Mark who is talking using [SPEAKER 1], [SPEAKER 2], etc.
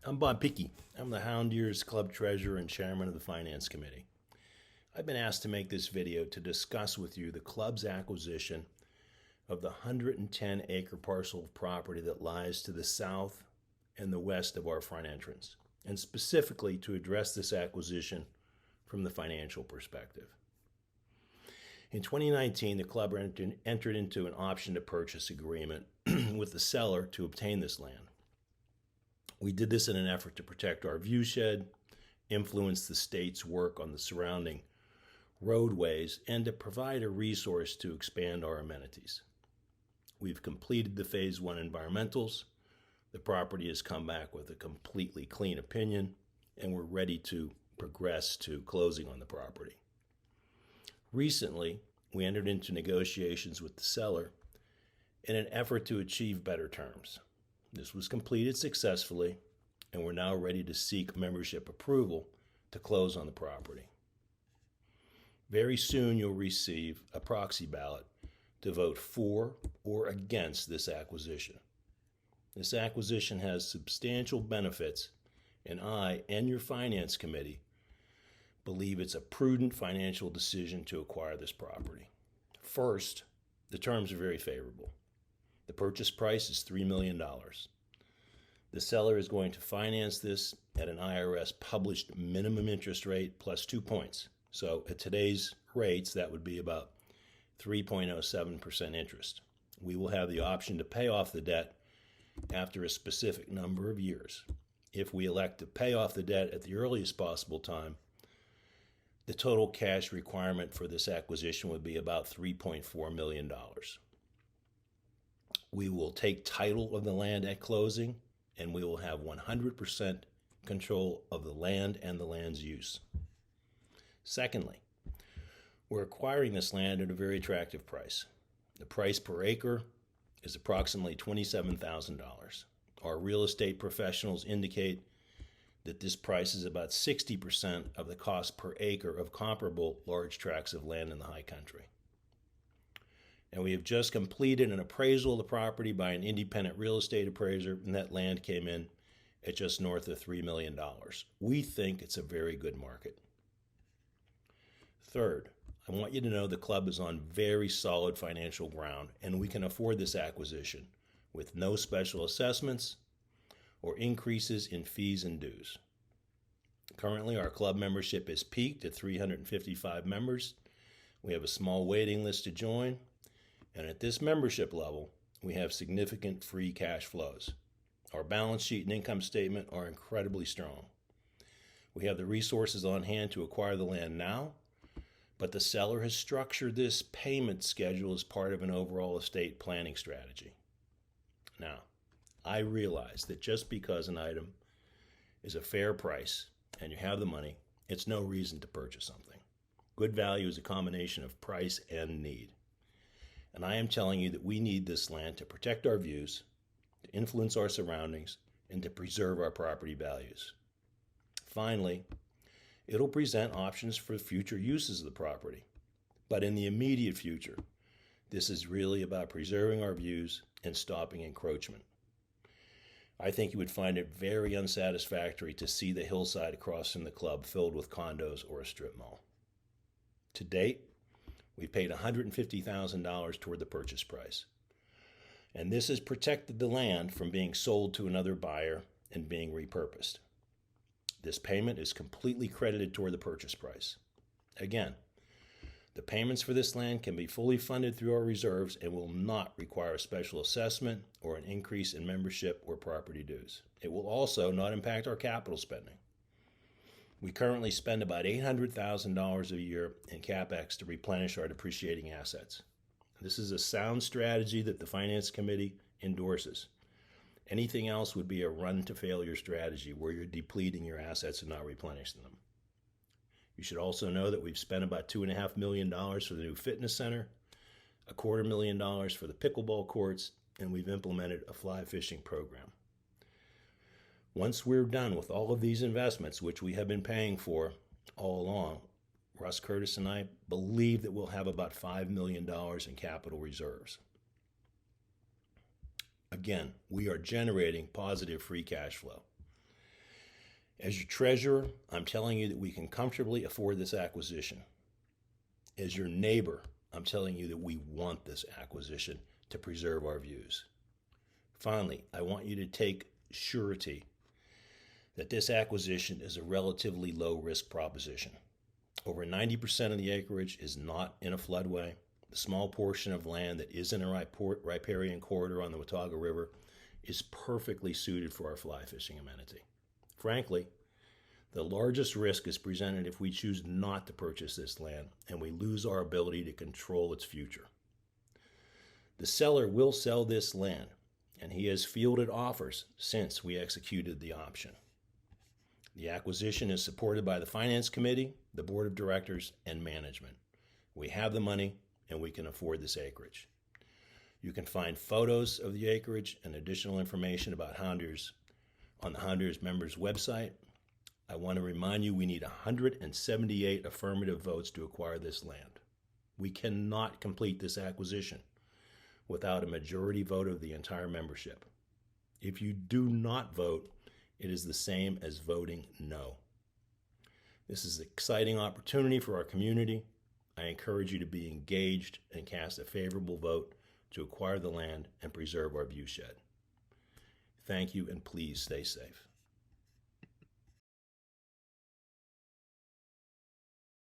[SPEAKER 1] I'm Bob Picchi. I'm the Hound Club Treasurer and Chairman of the Finance Committee. I've been asked to make this video to discuss with you the club's acquisition of the 110-acre parcel of property that lies to the south and the west of our front entrance, and specifically to address this acquisition from the financial perspective. In 2019, the club entered into an option to purchase agreement with the seller to obtain this land. We did this in an effort to protect our viewshed, influence the state's work on the surrounding roadways, and to provide a resource to expand our amenities. We've completed the Phase 1 environmentals. The property has come back with a completely clean opinion, and we're ready to progress to closing on the property. Recently, we entered into negotiations with the seller in an effort to achieve better terms. This was completed successfully, and we're now ready to seek membership approval to close on the property. Very soon, you'll receive a proxy ballot to vote for or against this acquisition. This acquisition has substantial benefits, and I and your Finance Committee believe it's a prudent financial decision to acquire this property. First, the terms are very favorable. The purchase price is $3 million. The seller is going to finance this at an IRS published minimum interest rate plus 2 points. So at today's rates, that would be about 3.07% interest. We will have the option to pay off the debt after a specific number of years. If we elect to pay off the debt at the earliest possible time, the total cash requirement for this acquisition would be about $3.4 million. We will take title of the land at closing, and we will have 100% control of the land and the land's use. Secondly, we're acquiring this land at a very attractive price. The price per acre is approximately $27,000. Our real estate professionals indicate that this price is about 60% of the cost per acre of comparable large tracts of land in the high country. And we have just completed an appraisal of the property by an independent real estate appraiser, and that land came in at just north of $3 million. We think it's a very good market. Third, I want you to know the club is on very solid financial ground, and we can afford this acquisition with no special assessments or increases in fees and dues. Currently, our club membership is peaked at 355 members. We have a small waiting list to join, and at this membership level, we have significant free cash flows. Our balance sheet and income statement are incredibly strong. We have the resources on hand to acquire the land now, but the seller has structured this payment schedule as part of an overall estate planning strategy. Now, I realize that just because an item is a fair price and you have the money, it's no reason to purchase something. Good value is a combination of price and need. And I am telling you that we need this land to protect our views, to influence our surroundings, and to preserve our property values. Finally, it'll present options for future uses of the property. But in the immediate future, this is really about preserving our views and stopping encroachment. I think you would find it very unsatisfactory to see the hillside across from the club filled with condos or a strip mall. To date, we've paid $150,000 toward the purchase price. And this has protected the land from being sold to another buyer and being repurposed. This payment is completely credited toward the purchase price. Again, the payments for this land can be fully funded through our reserves and will not require a special assessment or an increase in membership or property dues. It will also not impact our capital spending. We currently spend about $800,000 a year in CapEx to replenish our depreciating assets. This is a sound strategy that the Finance Committee endorses. Anything else would be a run-to-failure strategy where you're depleting your assets and not replenishing them. You should also know that we've spent about $2.5 million for the new fitness center, $250,000 for the pickleball courts, and we've implemented a fly fishing program. Once we're done with all of these investments, which we have been paying for all along, Russ Curtis and I believe that we'll have about $5 million in capital reserves. Again, we are generating positive free cash flow. As your treasurer, I'm telling you that we can comfortably afford this acquisition. As your neighbor, I'm telling you that we want this acquisition to preserve our views. Finally, I want you to take surety that this acquisition is a relatively low-risk proposition. Over 90% of the acreage is not in a floodway. The small portion of land that is in a riparian corridor on the Watauga River is perfectly suited for our fly fishing amenity. Frankly, the largest risk is presented if we choose not to purchase this land and we lose our ability to control its future. The seller will sell this land, and he has fielded offers since we executed the option. The acquisition is supported by the Finance Committee, the Board of Directors, and management. We have the money, and we can afford this acreage. You can find photos of the acreage and additional information about Hounders on the Hounders members website. I want to remind you we need 178 affirmative votes to acquire this land. We cannot complete this acquisition without a majority vote of the entire membership. If you do not vote, it is the same as voting no. This is an exciting opportunity for our community. I encourage you to be engaged and cast a favorable vote to acquire the land and preserve our viewshed. Thank you, and please stay safe.